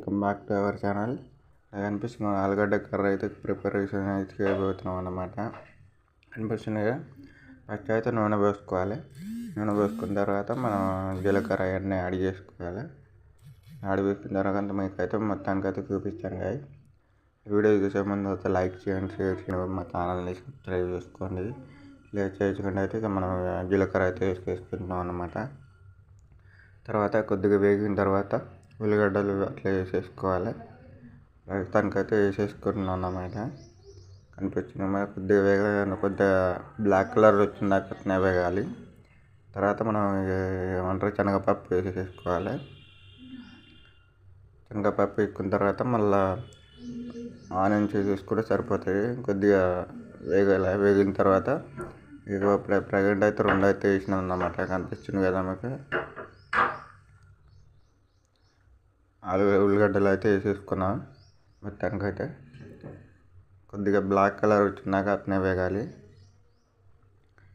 Welcome back to our channel. కనిపిస్తున్న ఆలుగడ్డ curry అయితే ప్రిపరేషన్ అయితే చేయబోతున్నాం అన్నమాట. కనిపిస్తున్నాయి. ఫస్ట్ అయితే నూనె పోసుకోవాలి. నూనె పోసుకున్న తర్వాత మనం జీలకర్ర అవన్నీ యాడ్ చేసుకోవాలి. యాడ్ చేసుకున్న తర్వాత మీకైతే మొత్తానికైతే చూపిస్తాను కదా. వీడియో చూసే ముందు అయితే లైక్ చేయండి, షేర్ చేయండి, మా ఛానల్ని సబ్స్క్రైబ్ చేసుకోండి. లేట్ చేసుకుంటే అయితే ఇక మనం జీలకర్ర అయితే వేసుకుంటున్నాం అన్నమాట. తర్వాత కొద్దిగా వేగిన తర్వాత ఉల్లిగడ్డలు అట్లా వేసేసుకోవాలి. ప్రస్తుతానికైతే వేసేసుకుంటున్నాం అన్నమాట. కనిపిస్తుంది మరి కొద్దిగా కొద్దిగా బ్లాక్ కలర్ వచ్చిందాక అట్నే వేగాలి. తర్వాత మనం ఏమంటారు శనగపప్పు వేసేసుకోవాలి. శనగపప్పు వేసుకున్న తర్వాత మళ్ళీ ఆనియన్స్ వేసేసుకుంటే సరిపోతుంది. కొద్దిగా వేగిన తర్వాత ఇక ప్రజెంట్ అయితే 2 అయితే వేసినాం అన్నమాట. కనిపిస్తుంది కదా మీకు. ఉల్లిగడ్డలు అయితే వేసేసుకున్నాం. మొత్తానికైతే కొద్దిగా బ్లాక్ కలర్ వచ్చినాక అట్నే వేగాలి.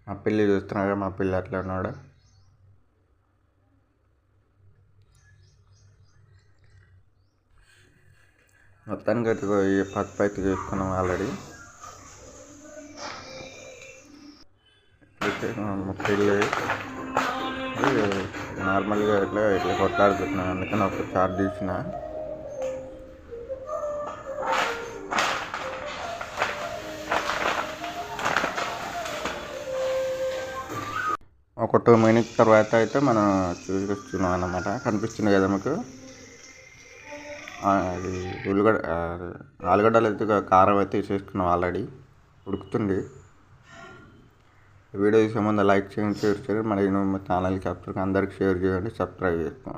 మా పిల్లి చూస్తున్నాడు, మా పిల్లి అట్లా ఉన్నాడు. మొత్తానికైతే ఈ పసుపు అయితే చేసుకున్నాం ఆల్రెడీ. మా పిల్లి నార్మల్గా ఇట్లా కొట్లాడుతున్నాను, అందుకని ఒక చార్జ్ తీసిన. ఒక 2 మినిట్స్ తర్వాత అయితే మనం చూస్తున్నాం అన్నమాట. కనిపిస్తుంది కదా మీకు. అది ఆలుగడ్డలు అయితే కారం అయితే వేసేసుకున్నాం ఆల్రెడీ, ఉడుకుతుంది. వీడియో చూసే ముందు లైక్ చేయండి, షేర్ చేయండి. మరి మా ఛానల్కి అందరికి షేర్ చేయండి, సబ్స్క్రైబ్ చేసుకోండి.